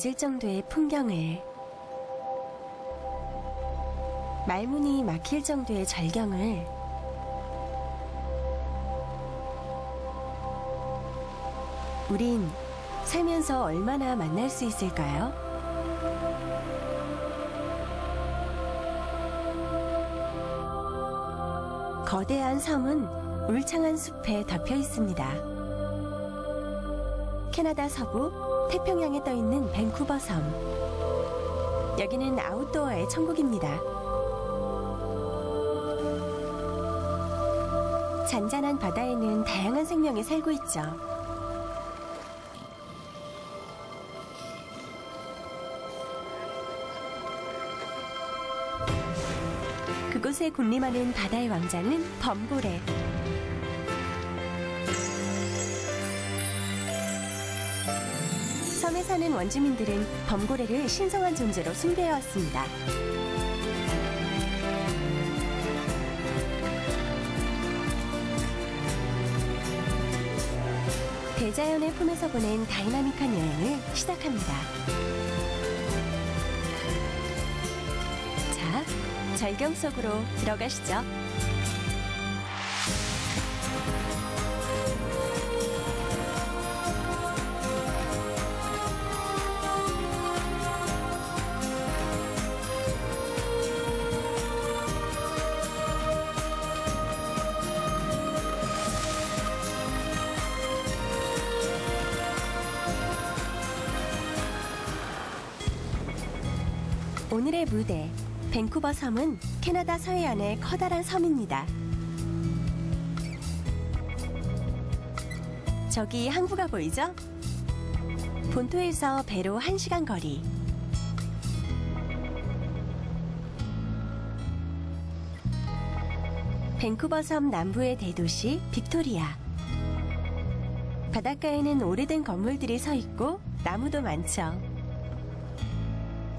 젖을 정도의 풍경을, 말문이 막힐 정도의 절경을, 우린 살면서 얼마나 만날 수 있을까요? 거대한 섬은 울창한 숲에 덮여 있습니다. 캐나다 서부 태평양에 떠 있는 밴쿠버 섬. 여기는 아웃도어의 천국입니다. 잔잔한 바다에는 다양한 생명이 살고 있죠. 그곳에 군림하는 바다의 왕자는 범고래. 섬에 사는 원주민들은 범고래를 신성한 존재로 숭배해왔습니다. 대자연의 품에서 보낸 다이나믹한 여행을 시작합니다. 자, 절경 속으로 들어가시죠. 오늘의 무대, 밴쿠버 섬은 캐나다 서해안의 커다란 섬입니다. 저기 항구가 보이죠? 본토에서 배로 1시간 거리. 밴쿠버 섬 남부의 대도시 빅토리아. 바닷가에는 오래된 건물들이 서 있고 나무도 많죠.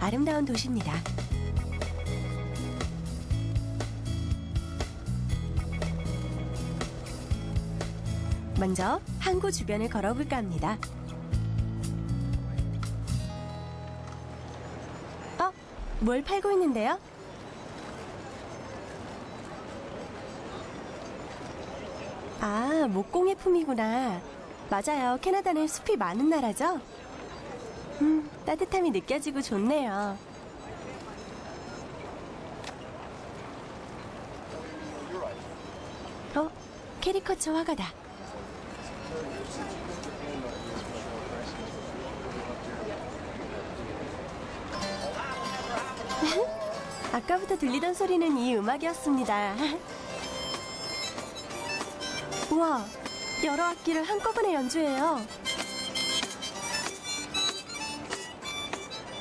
아름다운 도시입니다. 먼저 항구 주변을 걸어볼까 합니다. 뭘 팔고 있는데요? 아, 목공예품이구나. 맞아요. 캐나다는 숲이 많은 나라죠? 따뜻함이 느껴지고 좋네요. 캐리커처 화가다. 아까부터 들리던 소리는 이 음악이었습니다. 우와, 여러 악기를 한꺼번에 연주해요.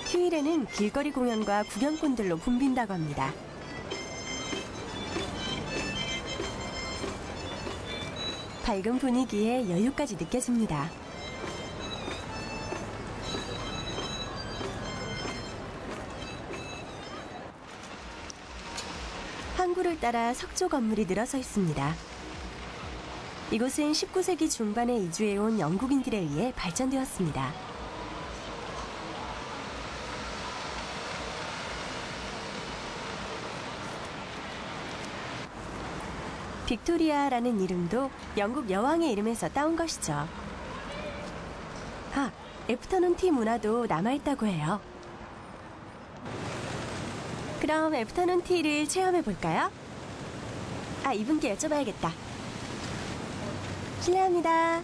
휴일에는 길거리 공연과 구경꾼들로 붐빈다고 합니다. 밝은 분위기에 여유까지 느껴집니다. 항구를 따라 석조 건물이 늘어서 있습니다. 이곳은 19세기 중반에 이주해온 영국인들에 의해 발전되었습니다. 빅토리아라는 이름도 영국 여왕의 이름에서 따온 것이죠. 애프터눈 티 문화도 남아있다고 해요. 그럼 애프터눈 티를 체험해볼까요? 이분께 여쭤봐야겠다. 실례합니다.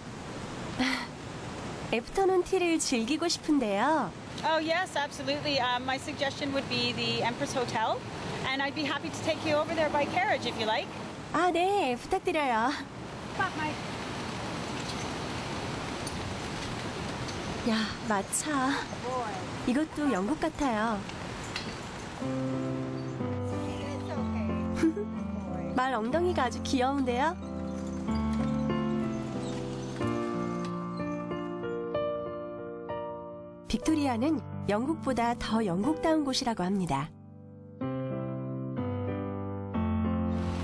애프터눈 티를 즐기고 싶은데요. Oh yes, absolutely. My suggestion would be the Empress Hotel, and I'd be happy to take you over there by carriage if you like. 네, 부탁드려요. 야, 마차. 이것도 영국 같아요. 말 엉덩이가 아주 귀여운데요? 빅토리아는 영국보다 더 영국다운 곳이라고 합니다.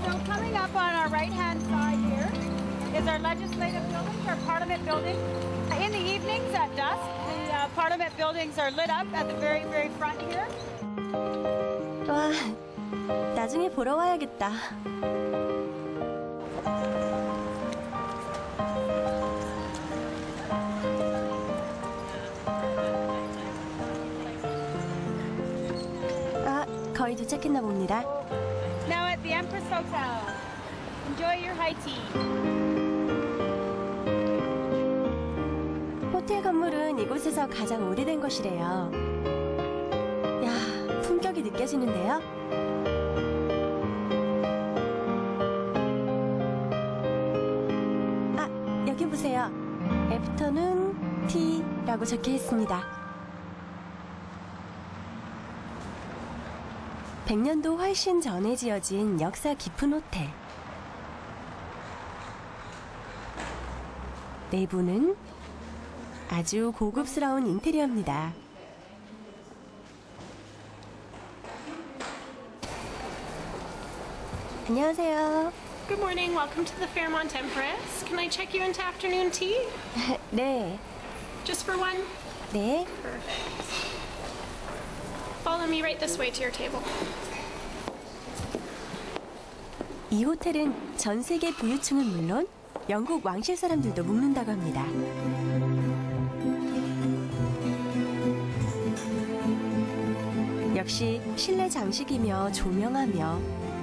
So coming up on our right-hand side here is our legislative buildings, our Parliament building. In the evenings at dusk, the Parliament buildings are lit up at the very, very front here. 와, 나중에 보러 와야겠다. 아, 거의 도착했나 봅니다. Now at the Empress Hotel. Enjoy your high tea. 호텔 건물은 이곳에서 가장 오래된 것이래요. 야, 품격이 느껴지는데요? 아, 여기 보세요. 애프터눈 티라고 적혀 있습니다. 100년도 훨씬 전에 지어진 역사 깊은 호텔. 내부는 아주 고급스러운 인테리어입니다. 안녕하세요. Good morning. Welcome to the Fairmont Empress. Can I check you into afternoon tea? 네, Just for one? 네. Perfect. Follow me right this way to your table. 이 호텔은 전 세계 부유층은 물론 영국 왕실 사람들도 묵는다고 합니다. 역시 실내 장식이며 조명하며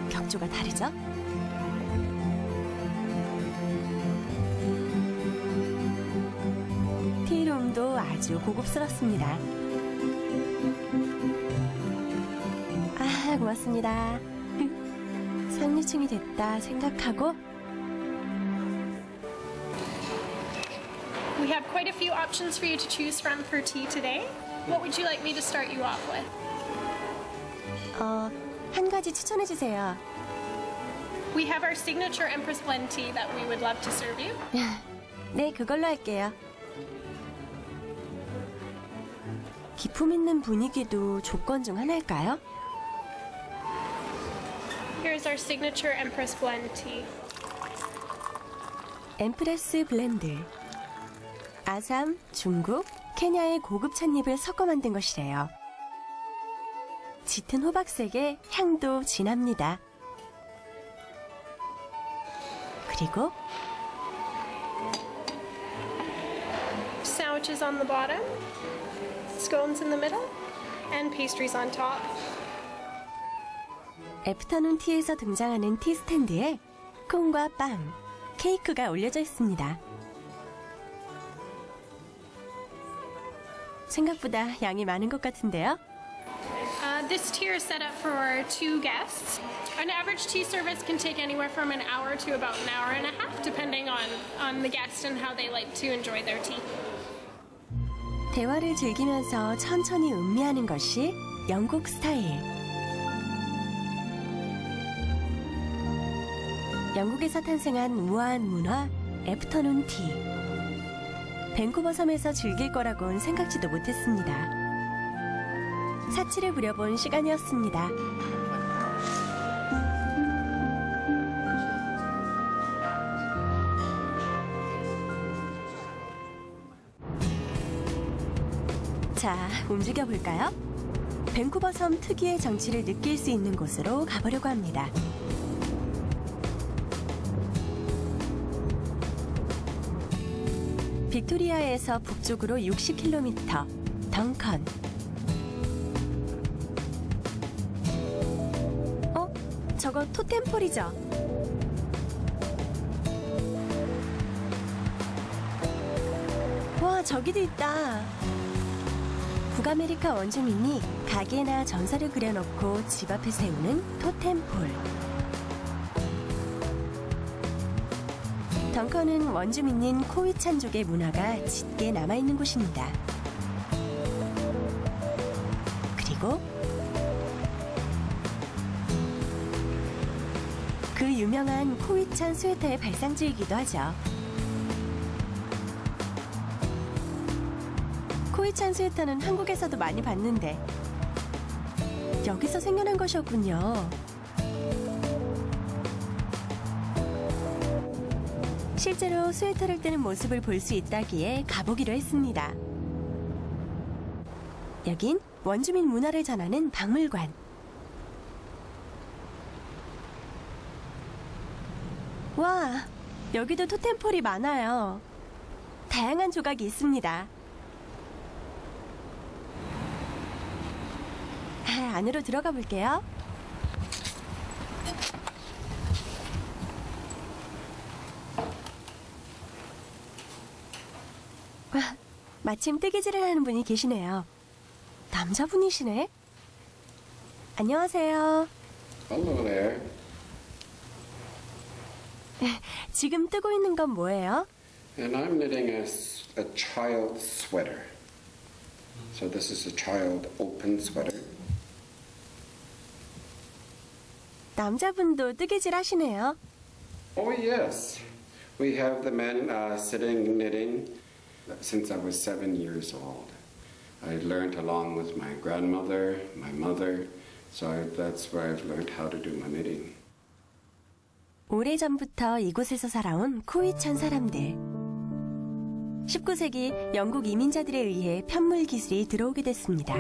격조가 다르죠? 티룸도 아주 고급스럽습니다. 아, 고맙습니다. 상류층이 됐다 생각하고 We have quite a few options for you to choose from for tea today. What would you like me to start you off with? 한 가지 추천해 주세요. We have our signature Empress blend tea that we would love to serve you. 네, 그걸로 할게요. 기품 있는 분위기도 조건 중 하나일까요? Here's our signature Empress blend tea. 엠프레스 블렌드. 아삼, 중국, 케냐의 고급 찻잎을 섞어 만든 것이래요. 짙은 호박색의 향도 진합니다. 그리고 Sandwiches on the bottom, scones in the middle, and pastries on top. 애프터눈 티에서 등장하는 티 스탠드에 콩과 빵, 케이크가 올려져 있습니다. 생각보다 양이 많은 것 같은데요? This tier is set up for 2 guests. An average tea service can take anywhere from an hour to about an hour and a half, depending on the guest and how they like to enjoy their tea. 대화를 즐기면서 천천히 음미하는 것이 영국 스타일. 영국에서 탄생한 우아한 문화, 애프터눈 티. 밴쿠버 섬에서 즐길 거라곤 생각지도 못했습니다. 사치를 부려본 시간이었습니다. 자, 움직여 볼까요? 밴쿠버 섬 특유의 정취를 느낄 수 있는 곳으로 가보려고 합니다. 빅토리아에서 북쪽으로 60km, 덩컨. 저거 토템폴이죠? 와, 저기도 있다. 북아메리카 원주민이 가게나 전설을 그려놓고 집 앞에 세우는 토템폴. 덩컨은 원주민인 코위찬족의 문화가 짙게 남아있는 곳입니다. 그리고 그 유명한 코위찬 스웨터의 발상지이기도 하죠. 코위찬 스웨터는 한국에서도 많이 봤는데 여기서 생겨난 것이었군요. 실제로 스웨터를 뜨는 모습을 볼 수 있다기에 가보기로 했습니다. 여긴 원주민 문화를 전하는 박물관. 와, 여기도 토템폴이 많아요. 다양한 조각이 있습니다. 안으로 들어가 볼게요. 와, 마침 뜨개질을 하는 분이 계시네요. 남자분이시네. 안녕하세요. Hello there. 지금 뜨고 있는 건 뭐예요? And I'm knitting a child sweater. So this is a child open sweater. 남자분도 뜨개질 하시네요. Oh yes. We have the men sitting knitting since I was 7 years old. I learned along with my grandmother, my mother, so that's where I've learned how to do my knitting. 오래전부터 이곳에서 살아온 코이천 사람들. 19세기 영국 이민자들에 의해 편물 기술이 들어오게 됐습니다.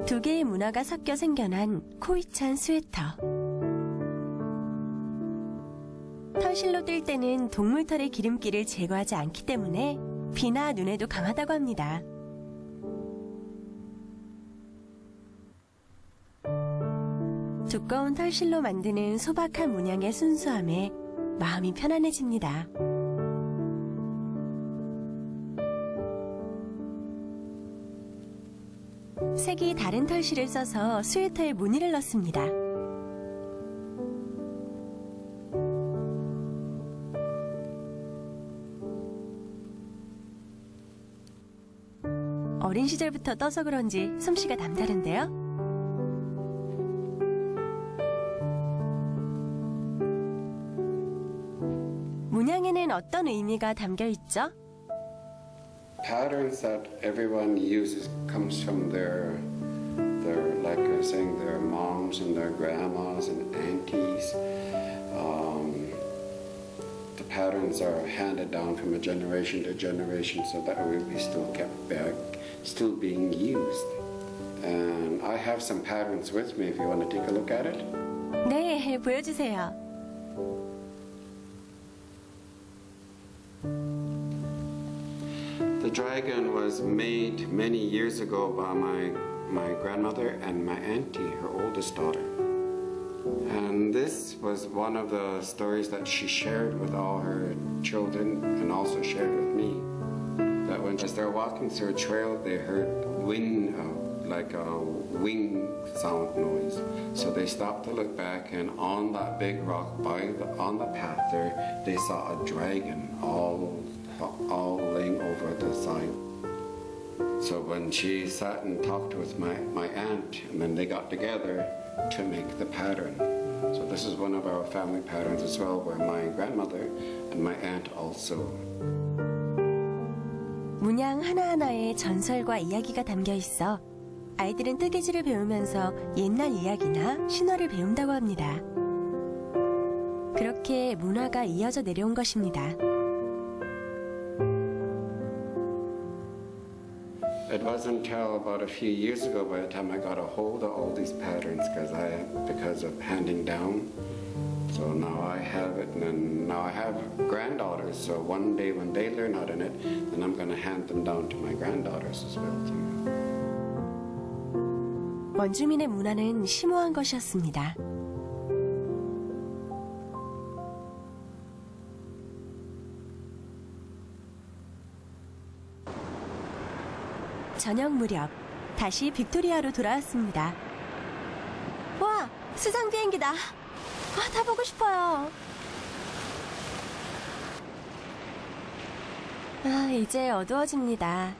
두 개의 문화가 섞여 생겨난 코이천 스웨터. 털실로 뜰 때는 동물털의 기름기를 제거하지 않기 때문에 비나 눈에도 강하다고 합니다. 두꺼운 털실로 만드는 소박한 문양의 순수함에 마음이 편안해집니다. 색이 다른 털실을 써서 스웨터에 무늬를 넣습니다. 어린 시절부터 떠서 그런지 솜씨가 남다른데요. 문양에는 어떤 의미가 담겨 있죠? Patterns that everyone uses comes from their like I was saying, their moms and their grandmas and aunties. The patterns are handed down from a generation to generation, so that will be still kept back, still being used. And I have some patterns with me if you want to take a look at it. 네, 보여주세요. The dragon was made many years ago by my grandmother and my auntie, her oldest daughter. And this was one of the stories that she shared with all her children and also shared with me. That when as they're walking through a trail, they heard wind, like a wing sound noise. So they stopped to look back, and on that big rock on the path there, they saw a dragon all laying over the side. So when she sat and talked with my aunt, and then they got together to make the pattern. So this is one of our family patterns as well, where my grandmother and my aunt also. 문양 하나하나에 전설과 이야기가 담겨 있어 아이들은 뜨개질을 배우면서 옛날 이야기나 신화를 배운다고 합니다. 그렇게 문화가 이어져 내려온 것입니다. It wasn't until about a few years ago by the time I got a hold of all these patterns because of handing down. So now I have it, and then now I have granddaughters. So one day when they learn how to knit, then I'm going to hand them down to my granddaughters as well too. 원주민의 문화는 심오한 것이었습니다. 저녁 무렵 다시 빅토리아로 돌아왔습니다. 와, 수상 비행기다. 타보고 싶어요. 이제 어두워집니다.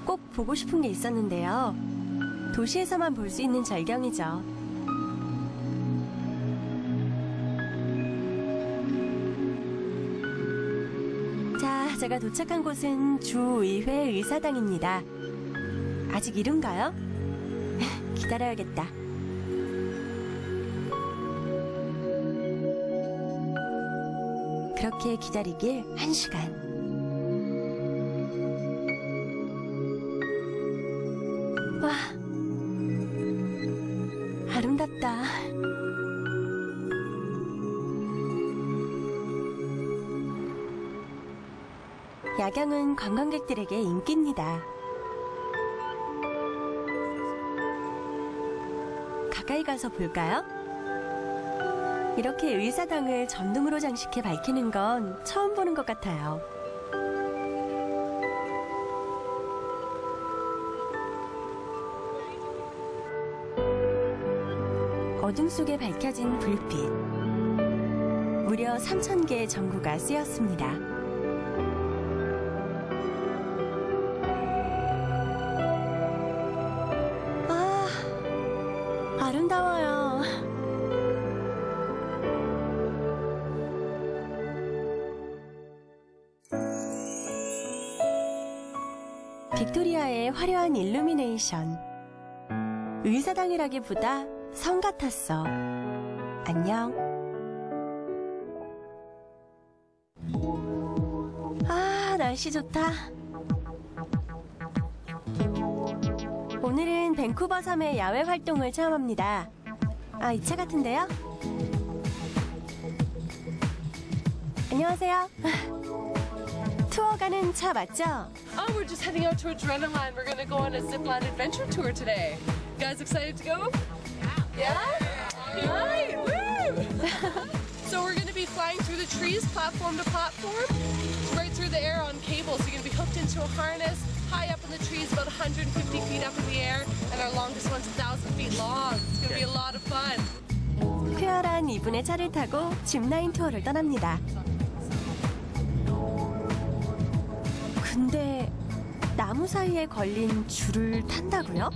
꼭 보고 싶은 게 있었는데요. 도시에서만 볼 수 있는 절경이죠. 자, 제가 도착한 곳은 주의회 의사당입니다. 아직 이른가요? 기다려야겠다. 그렇게 기다리길 1시간. 와, 아름답다. 야경은 관광객들에게 인기입니다. 가까이 가서 볼까요? 이렇게 의사당을 전등으로 장식해 밝히는 건 처음 보는 것 같아요. 어둠 속에 밝혀진 불빛. 무려 3,000개의 전구가 쓰였습니다. 아, 아름다워요. 빅토리아의 화려한 일루미네이션. 의사당이라기보다 성 같았어. 안녕. 아, 날씨 좋다. 오늘은 밴쿠버 섬의 야외 활동을 체험합니다. 아, 이 차 같은데요? 안녕하세요. 투어 가는 차 맞죠? Oh, we're just heading out to Adrenaline. We're gonna go on a zipline adventure tour today. You guys excited to go? Yeah? Right! Woo! So we're gonna be flying through the trees, platform to platform, right through the air on cables. So you're gonna be hooked into a harness, high up in the trees, about 150 feet up in the air, and our longest one's 1,000 feet long. It's gonna be a lot of fun. 쾌활한 이분의 차를 타고 짚라인 투어를 떠납니다. 근데 나무 사이에 걸린 줄을 탄다고요?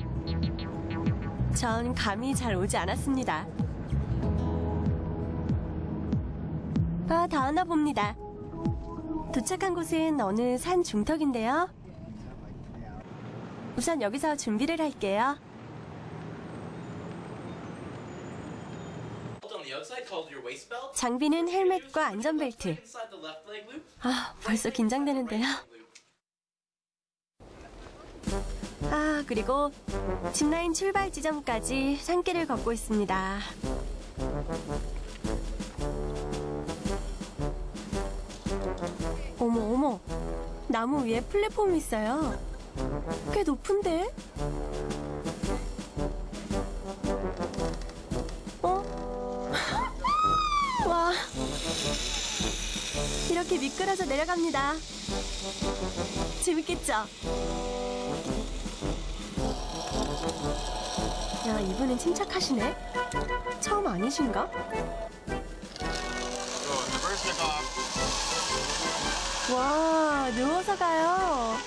전 감이 잘 오지 않았습니다. 아, 다 왔나 봅니다. 도착한 곳은 어느 산 중턱인데요. 우선 여기서 준비를 할게요. 장비는 헬멧과 안전벨트. 아, 벌써 긴장되는데요. 아, 그리고 짚라인 출발 지점까지 산길을 걷고 있습니다. 어머, 어머. 나무 위에 플랫폼이 있어요. 꽤 높은데? 어? 와. 이렇게 미끄러져 내려갑니다. 재밌겠죠? 야, 이분은 침착하시네. 처음 아니신가? 와, 누워서 가요.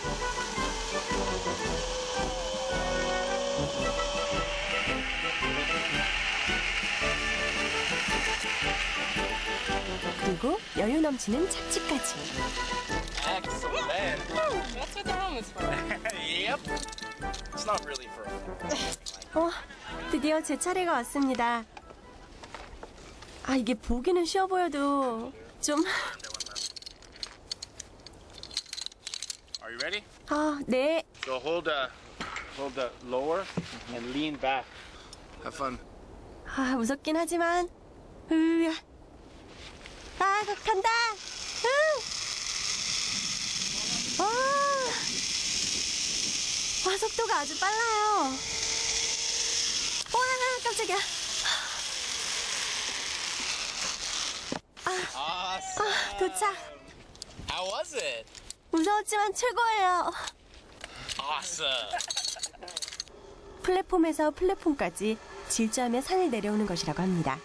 그리고 여유 넘치는 착지까지. Excellent. That's what the room is for. Yep. It's not really for us. 드디어 제 차례가 왔습니다. 아, 이게 보기는 쉬워 보여도 좀... Are you ready? 아, 네. So hold the lower and lean back. Have fun. 아, 무섭긴 하지만... 으아. 아, 간다! 와, 속도가 아주 빨라요. 와, 깜짝이야. 도착. How was it? 무서웠지만 최고예요. Awesome. 플랫폼에서 플랫폼까지 질주하며 산을 내려오는 것이라고 합니다.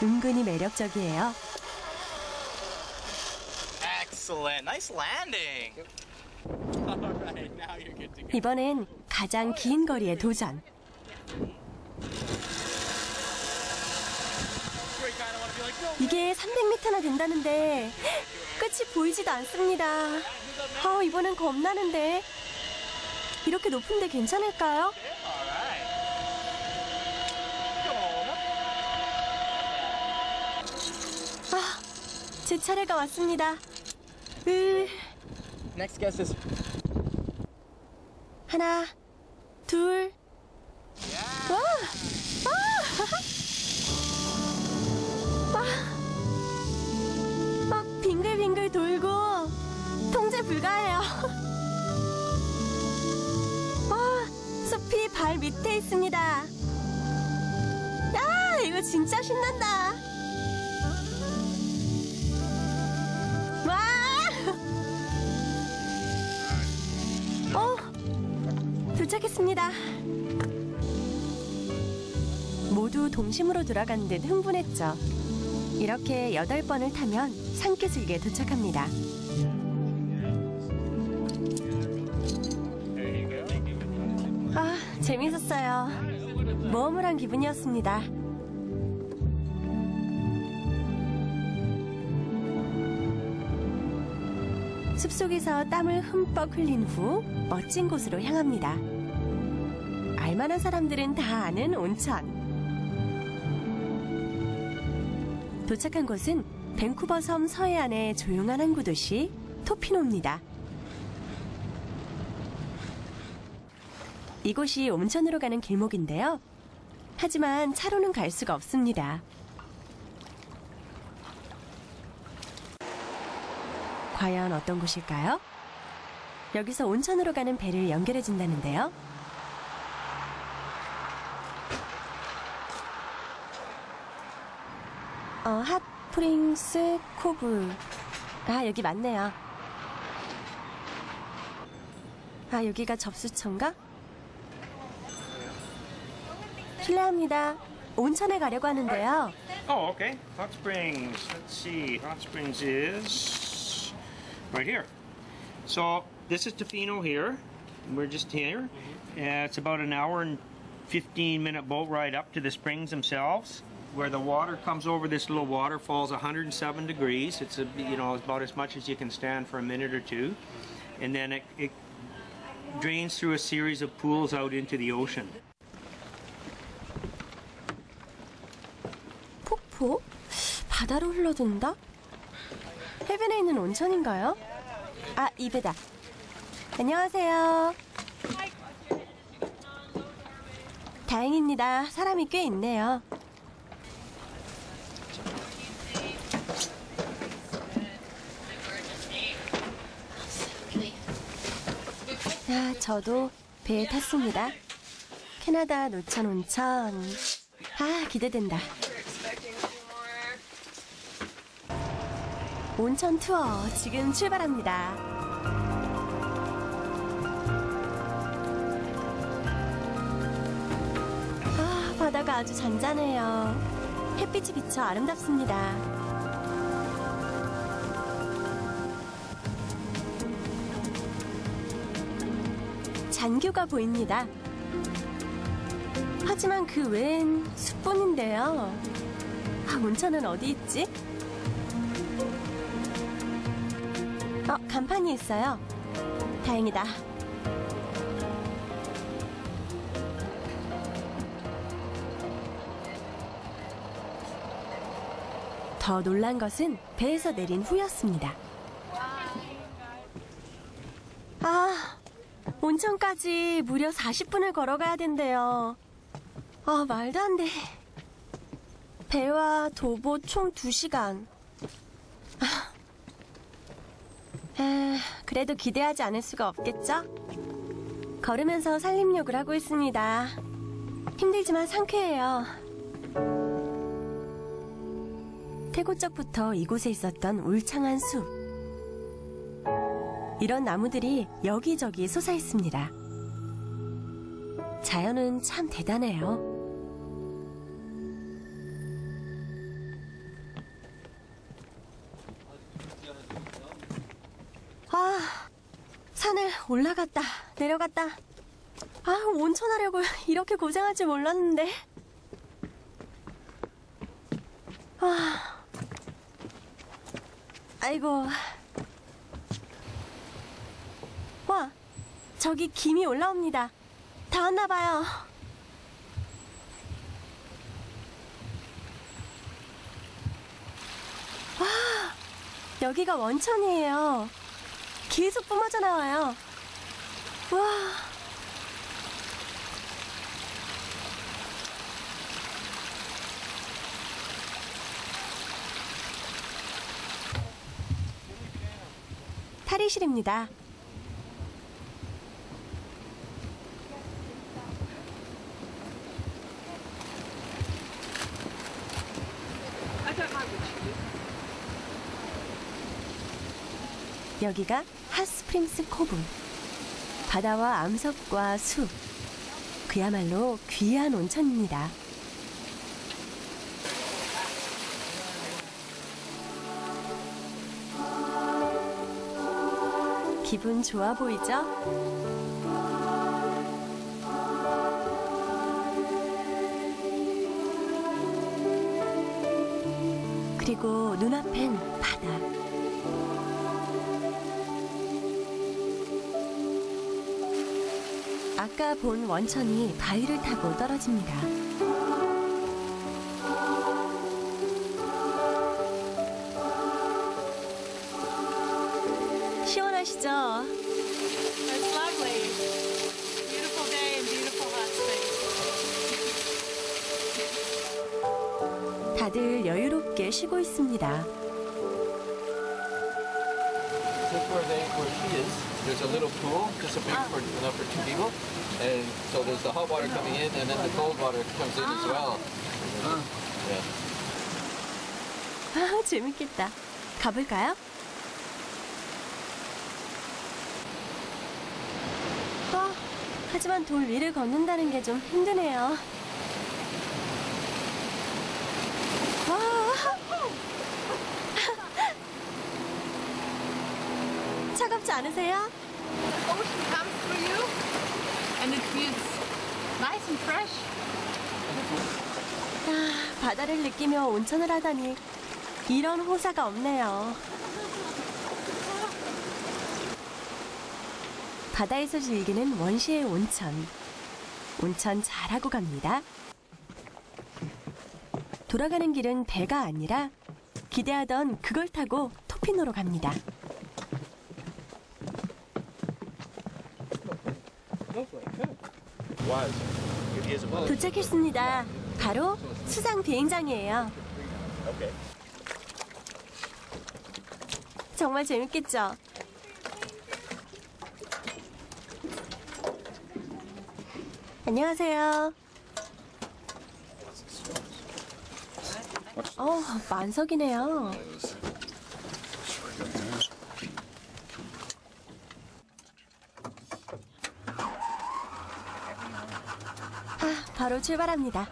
은근히 매력적이에요. Excellent. Nice landing. All right, now you're good to go. 이번엔 가장 긴 거리의 도전. 이게 300m나 된다는데 끝이 보이지도 않습니다. 이번엔 겁나는데. 이렇게 높은데 괜찮을까요? 제 차례가 왔습니다. Next guest is. 하나, 둘. 와! 빙글빙글 돌고 통제 불가해요. 숲이 발 밑에 있습니다. 야, 이거 진짜 신난다. 와! 도착했습니다. 모두 동심으로 돌아간 듯 흥분했죠. 이렇게 8번을 타면 산기슭에 도착합니다. 재밌었어요. 모험을 한 기분이었습니다. 숲속에서 땀을 흠뻑 흘린 후 멋진 곳으로 향합니다. 알만한 사람들은 다 아는 온천. 도착한 곳은 밴쿠버 섬 서해안의 조용한 항구 도시 토피노입니다. 이곳이 온천으로 가는 길목인데요. 하지만 차로는 갈 수가 없습니다. 과연 어떤 곳일까요? 여기서 온천으로 가는 배를 연결해 준다는데요. 핫프링스 코브. 여기 맞네요. 여기가 접수처인가? 실례합니다. 온천에 가려고 하는데요. Oh, okay. Hot Springs. Let's see. Hot Springs is right here. So this is Tofino here. We're just here. It's about an hour and 15-minute boat ride up to the springs themselves, where the water comes over this little waterfall. 107 degrees. It's about as much as you can stand for a minute or two, and then it drains through a series of pools out into the ocean. 폭포? 바다로 흘러든다? 해변에 있는 온천인가요? 이 배다. 안녕하세요. 다행입니다. 사람이 꽤 있네요. 저도 배에 탔습니다. 캐나다 노천 온천. 기대된다. 온천 투어 지금 출발합니다. 바다가 아주 잔잔해요. 햇빛이 비쳐 아름답습니다. 잔교가 보입니다. 하지만 그 외엔 숲뿐인데요. 온천은 어디 있지? 간판이 있어요. 다행이다. 더 놀란 것은 배에서 내린 후였습니다. 온천까지 무려 40분을 걸어가야 된대요. 말도 안 돼. 배와 도보 총 2시간. 그래도 기대하지 않을 수가 없겠죠? 걸으면서 산림욕을 하고 있습니다. 힘들지만 상쾌해요. 태고적부터 이곳에 있었던 울창한 숲. 이런 나무들이 여기저기 솟아 있습니다. 자연은 참 대단해요. 산을 올라갔다 내려갔다. 온천하려고 이렇게 고생할 줄 몰랐는데. 아이고. 저기 김이 올라옵니다. 다 왔나봐요. 여기가 원천이에요. 계속 뿜어져 나와요. 와. 탈의실입니다. 여기가 핫스프링스 코브. 바다와 암석과 숲. 그야말로 귀한 온천입니다. 기분 좋아 보이죠? 그리고 눈앞엔 바다. 아까 본 원천이 바위를 타고 떨어집니다. 시원하시죠? It's lovely. Beautiful day and beautiful hot springs. 다들 여유롭게 쉬고 있습니다. Just where she is, there's a little pool, just a big enough for 2 people. And so there's the hot water coming in, and then the cold water comes in as well. Yeah. 아, 재밌겠다. 가볼까요? 하지만 돌 위를 걷는다는 게 좀 힘드네요. 와. 차갑지 않으세요? Ocean comes through you, and it feels nice and fresh. 아, 바다를 느끼며 온천을 하다니 이런 호사가 없네요. 바다에서 즐기는 원시의 온천. 온천 잘하고 갑니다. 돌아가는 길은 배가 아니라 기대하던 그걸 타고 토피노로 갑니다. 도착했습니다. 바로 수상 비행장이에요. 정말 재밌겠죠? 안녕하세요. 만석이네요. 바로 출발합니다.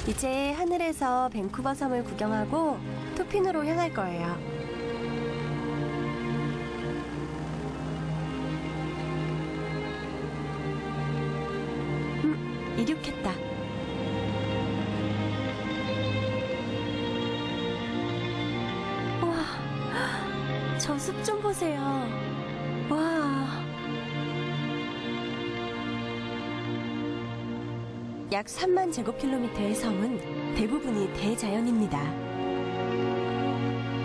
이제 하늘에서 밴쿠버 섬을 구경하고 토핀으로 향할 거예요. 이륙했다. 우와, 저 숲 좀 보세요. 와. 약 3만 제곱킬로미터의 섬은 대부분이 대자연입니다.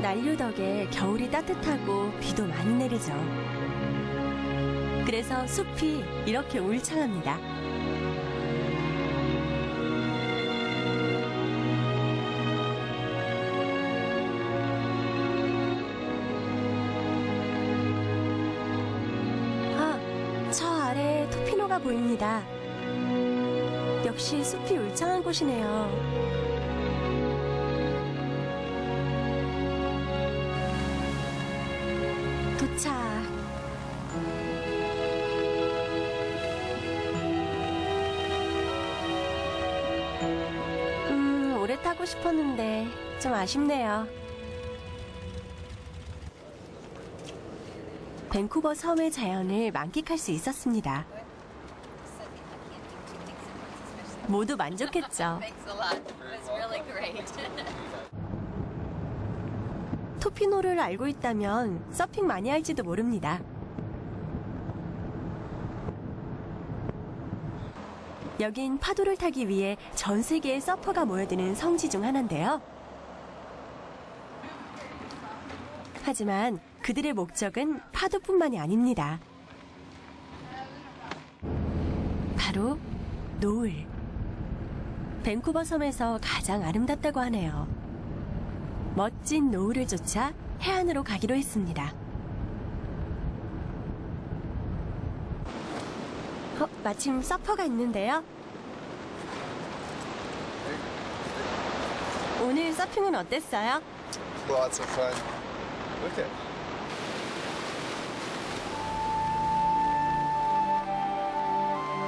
난류 덕에 겨울이 따뜻하고 비도 많이 내리죠. 그래서 숲이 이렇게 울창합니다. 저 아래에 토피노가 보입니다. 역시 숲이 울창한 곳이네요. 도착. 오래 타고 싶었는데 좀 아쉽네요. 밴쿠버 섬의 자연을 만끽할 수 있었습니다. 모두 만족했죠. 토피노를 알고 있다면 서핑 많이 할지도 모릅니다. 여긴 파도를 타기 위해 전 세계의 서퍼가 모여드는 성지 중 하나인데요. 하지만 그들의 목적은 파도뿐만이 아닙니다. 바로 노을. 밴쿠버 섬에서 가장 아름답다고 하네요. 멋진 노을을 쫓아 해안으로 가기로 했습니다. 마침 서퍼가 있는데요. 오늘 서핑은 어땠어요? Lots of fun. Look at.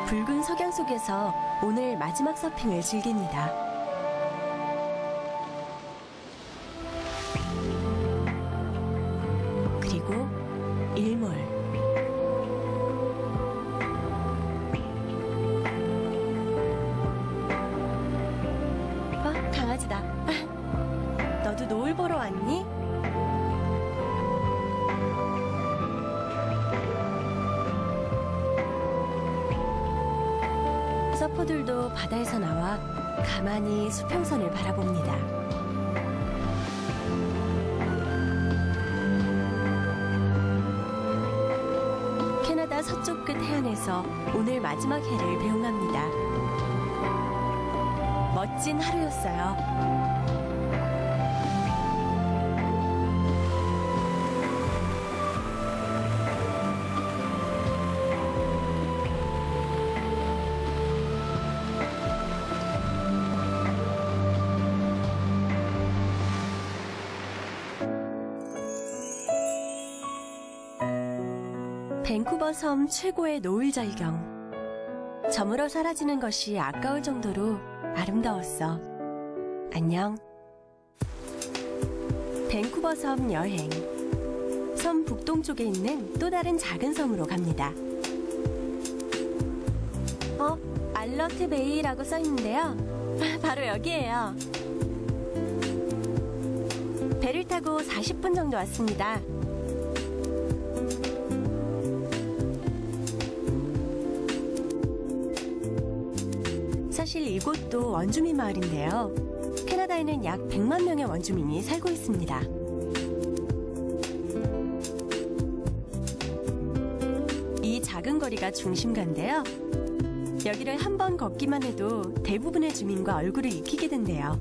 붉은 석양 속에서 오늘 마지막 서핑을 즐깁니다. 그리고 일몰. 강아지다. 너도 노을 보러 왔니? 서퍼들도 바다에서 나와 가만히 수평선을 바라봅니다. 캐나다 서쪽 끝 해안에서 오늘 마지막 해를 배웅합니다. 멋진 하루였어요. 밴쿠버 섬 최고의 노을 절경. 저물어 사라지는 것이 아까울 정도로 아름다웠어. 안녕. 밴쿠버 섬 여행. 섬 북동쪽에 있는 또 다른 작은 섬으로 갑니다. 알러트 베이라고 써있는데요. 바로 여기예요. 배를 타고 40분 정도 왔습니다. 사실 이곳도 원주민 마을인데요. 캐나다에는 약 100만 명의 원주민이 살고 있습니다. 이 작은 거리가 중심가인데요. 여기를 한 번 걷기만 해도 대부분의 주민과 얼굴을 익히게 된대요.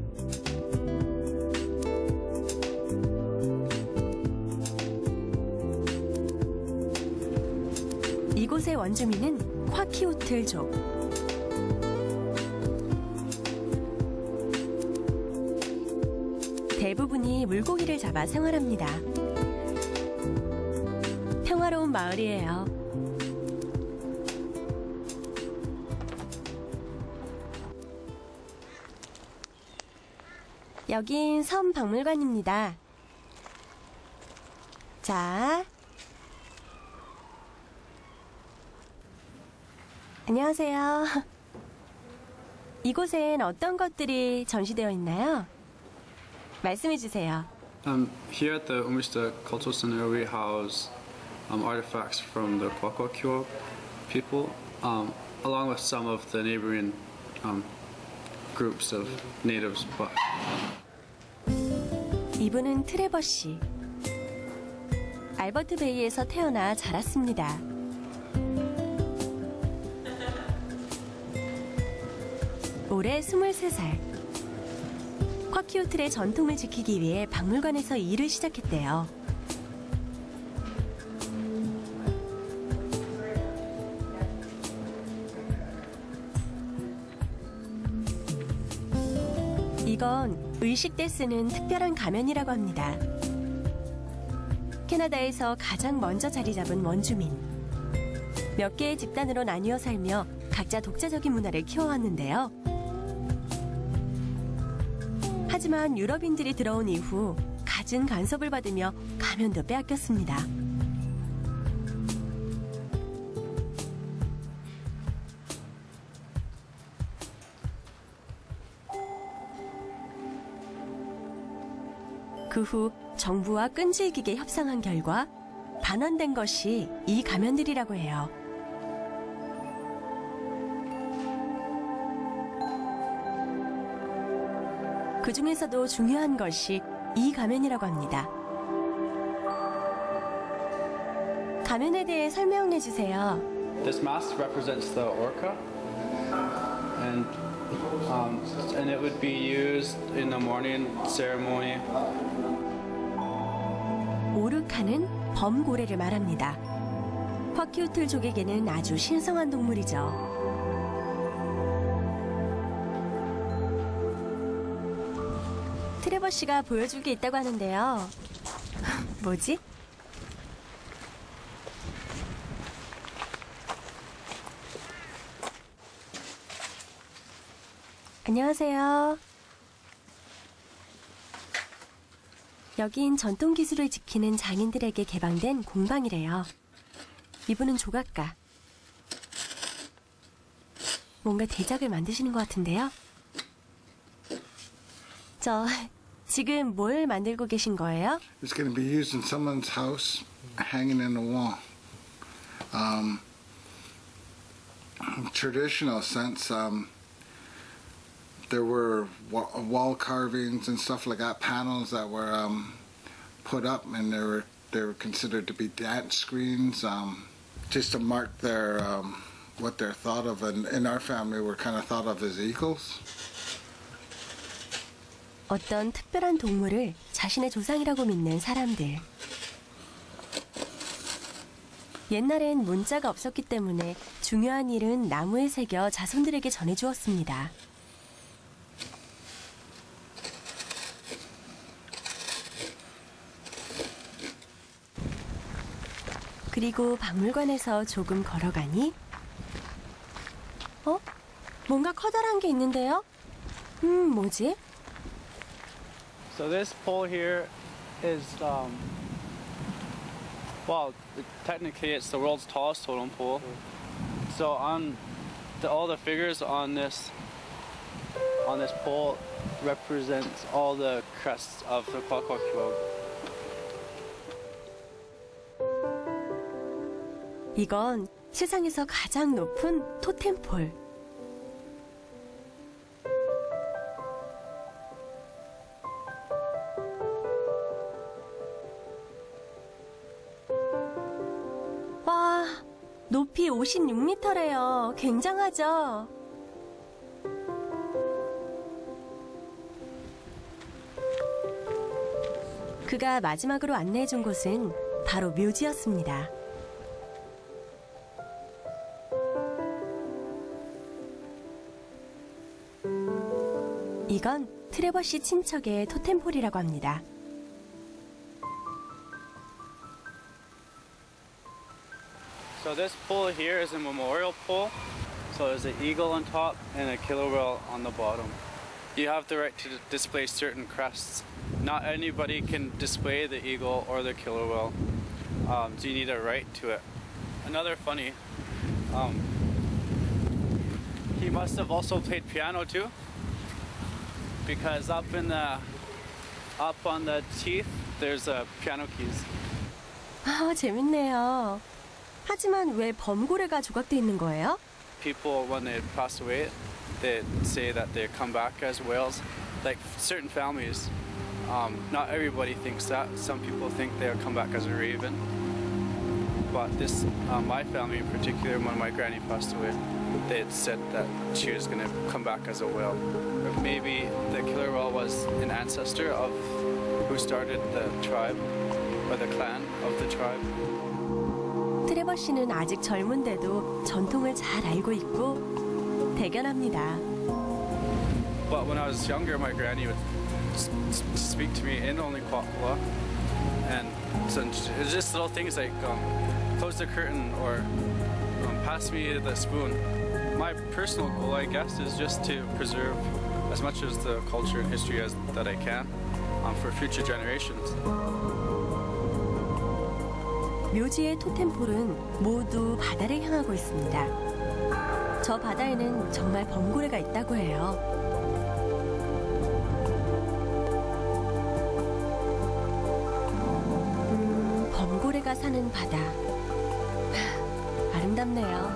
이곳의 원주민은 콰키우틀족. 대부분이 물고기를 잡아 생활합니다. 평화로운 마을이에요. 여긴 섬 박물관입니다. 자, 안녕하세요. 이곳엔 어떤 것들이 전시되어 있나요? 말씀해 주세요. Here at the Umista Cultural Center, we house artifacts from the Kwakwaka'wakw people, along with some of the neighboring groups of natives. 이분은 트레버 씨. 알버트 베이에서 태어나 자랐습니다. 올해 23살. 콰키우틀의 전통을 지키기 위해 박물관에서 일을 시작했대요. 이건 의식 때 쓰는 특별한 가면이라고 합니다. 캐나다에서 가장 먼저 자리 잡은 원주민. 몇 개의 집단으로 나뉘어 살며 각자 독자적인 문화를 키워왔는데요. 하지만 유럽인들이 들어온 이후 갖은 간섭을 받으며 가면도 빼앗겼습니다. 그 후 정부와 끈질기게 협상한 결과 반환된 것이 이 가면들이라고 해요. 그 중에서도 중요한 것이 이 가면이라고 합니다. 가면에 대해 설명해 주세요. This mask represents the orca, and it would be used in the morning ceremony. 오르카는 범고래를 말합니다. 쿼키우틀족에게는 아주 신성한 동물이죠. 트레버 씨가 보여줄 게 있다고 하는데요. 뭐지? 안녕하세요. 여긴 전통 기술을 지키는 장인들에게 개방된 공방이래요. 이분은 조각가. 뭔가 대작을 만드시는 것 같은데요. 지금 뭘 만들고 계신 거예요? It's going to be used in someone's house, hanging in the wall. Traditional sense, there were wall carvings and stuff like that, panels that were put up, and they were considered to be dance screens, just to mark their what they're thought of. And in our family, we're kind of thought of as eagles. 어떤 특별한 동물을 자신의 조상이라고 믿는 사람들. 옛날엔 문자가 없었기 때문에 중요한 일은 나무에 새겨 자손들에게 전해주었습니다. 그리고 박물관에서 조금 걸어가니 뭔가 커다란 게 있는데요? 뭐지? So this pole here is, well, technically it's the world's tallest totem pole. So all the figures on this pole represents all the crests of the Kwakwaka'wakw. 이건 세상에서 가장 높은 토템폴. 와, 높이 56m래요. 굉장하죠? 그가 마지막으로 안내해준 곳은 바로 묘지였습니다. 이건 트레버 씨 친척의 토템폴이라고 합니다. So this pole here is a memorial pole. So there's an eagle on top and a killer whale on the bottom. You have the right to display certain crests. Not anybody can display the eagle or the killer whale. So you need a right to it. Another funny, he must have also played piano too, because up on the teeth there's piano keys. 아, 재밌네요. 하지만 왜 범고래가 조각돼 있는 거예요? People, when they pass away, they say that they come back as whales. Like certain families, not everybody thinks that. Some people think they'll come back as a raven. But this, my family in particular, when my granny passed away, they had said that she was going to come back as a whale. Or maybe the killer whale was an ancestor of who started the tribe, or the clan of the tribe. 트레버 씨는 아직 젊은데도 전통을 잘 알고 있고 대견합니다. But when I was younger, my granny would speak to me in only Kwakwala, and so it's just little things like close the curtain or pass me the spoon. My personal goal, I guess, is just to preserve as much of the culture and history that I can for future generations. 묘지의 토템폴은 모두 바다를 향하고 있습니다. 저 바다에는 정말 범고래가 있다고 해요. 범고래가 사는 바다. 아름답네요.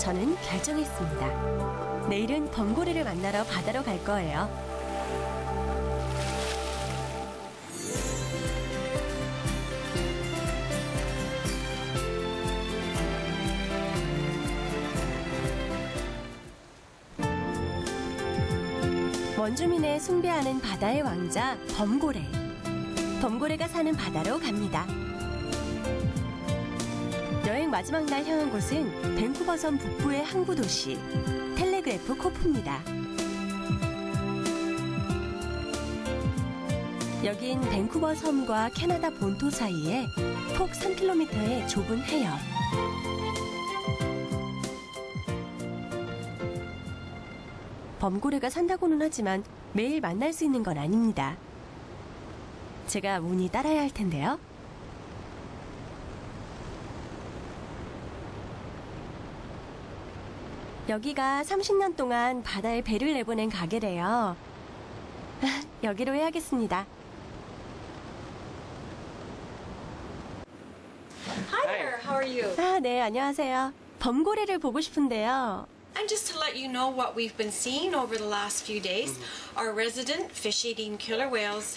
저는 결정했습니다. 내일은 범고래를 만나러 바다로 갈 거예요. 원주민의 숭배하는 바다의 왕자 범고래. 범고래가 사는 바다로 갑니다. 여행 마지막 날 향한 곳은 밴쿠버 섬 북부의 항구 도시 텔레그래프 코프입니다. 여긴 밴쿠버 섬과 캐나다 본토 사이에 폭 3km의 좁은 해협. 범고래가 산다고는 하지만 매일 만날 수 있는 건 아닙니다. 제가 운이 따라야 할 텐데요. 여기가 30년 동안 바다에 배를 내보낸 가게래요. 여기로 해야겠습니다. Hi there, how are you? 아, 네, 안녕하세요. 범고래를 보고 싶은데요. And just to let you know what we've been seeing over the last few days, our resident fish-eating killer whales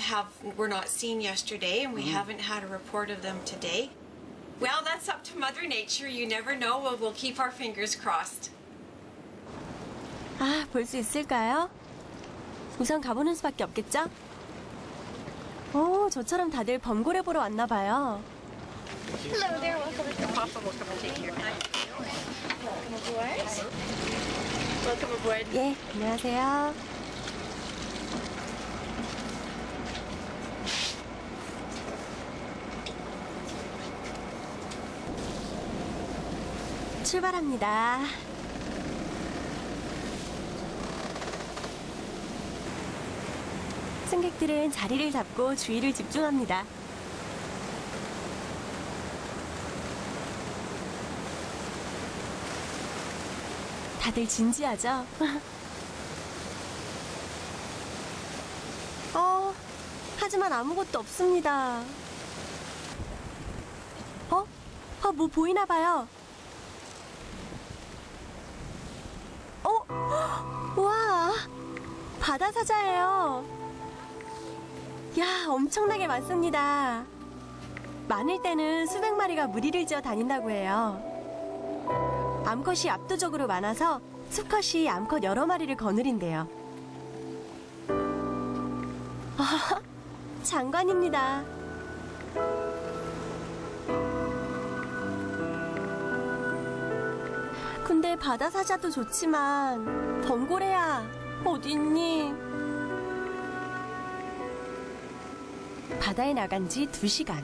were not seen yesterday, and we haven't had a report of them today. Well, that's up to Mother Nature. You never know. We'll keep our fingers crossed. 아, 볼 수 있을까요? 우선 가보는 수밖에 없겠죠? 오, 저처럼 다들 범고래 보러 왔나 봐요. Hello there. Welcome to Papa. Welcome to take your time. Welcome aboard. Welcome aboard. 예, 안녕하세요. 출발합니다. 승객들은 자리를 잡고 주의를 집중합니다. 다들 진지하죠? 하지만 아무것도 없습니다. 뭐 보이나 봐요. 우와, 바다 사자예요. 야, 엄청나게 많습니다. 많을 때는 수백 마리가 무리를 지어 다닌다고 해요. 암컷이 압도적으로 많아서 수컷이 암컷 여러 마리를 거느린대요. 장관입니다. 근데 바다 사자도 좋지만 범고래야, 어디 있니? 바다에 나간 지 2시간.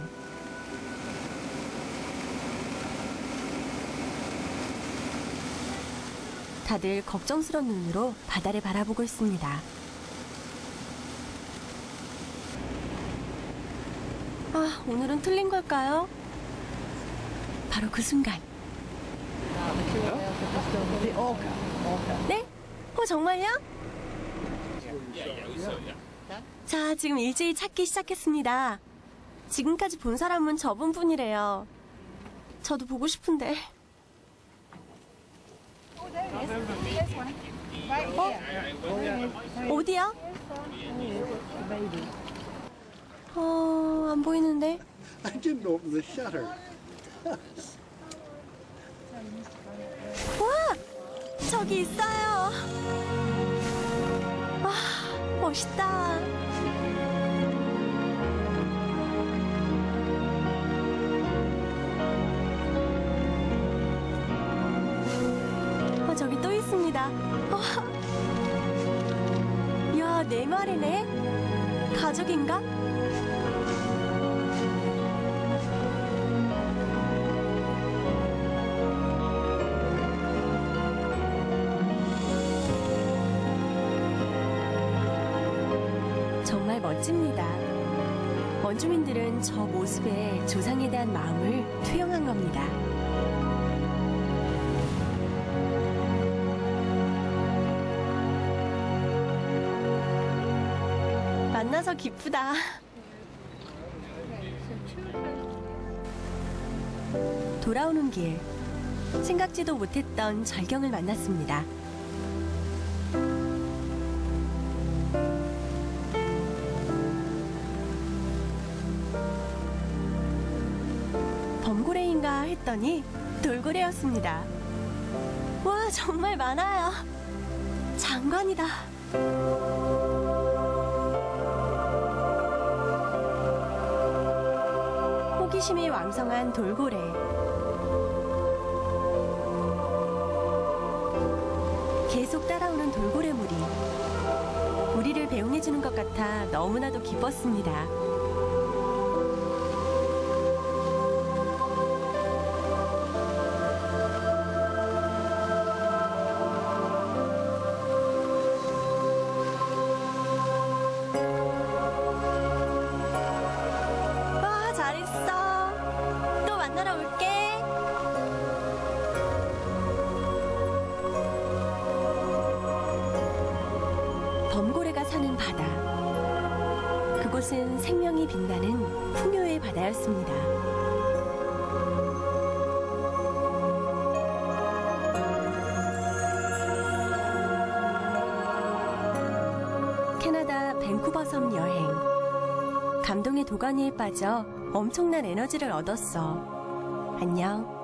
다들 걱정스러운 눈으로 바다를 바라보고 있습니다. 아, 오늘은 틀린 걸까요? 바로 그 순간. 네? 정말요? 자, 지금 일제히 찾기 시작했습니다. 지금까지 본 사람은 저분뿐이래요. 저도 보고 싶은데. 어디요? 안 보이는데. I didn't open the shutter. 와! 저기 있어요. 와, 멋있다. 저기 또 있습니다. 이야, 4마리네? 가족인가? 정말 멋집니다. 원주민들은 저 모습에 조상에 대한 마음을 투영한 겁니다. 만나서 기쁘다. 돌아오는 길, 생각지도 못했던 절경을 만났습니다. 범고래인가 했더니 돌고래였습니다. 와, 정말 많아요. 장관이다. 호기심이 왕성한 돌고래. 계속 따라오는 돌고래물이 우리를 배웅해주는 것 같아 너무나도 기뻤습니다. 와, 잘했어. 또 만나러 올게. 범고래가 사는 바다. 그곳은 생명이 빛나는 풍요의 바다였습니다. 캐나다 밴쿠버 섬 여행. 감동의 도가니에 빠져 엄청난 에너지를 얻었어. 안녕.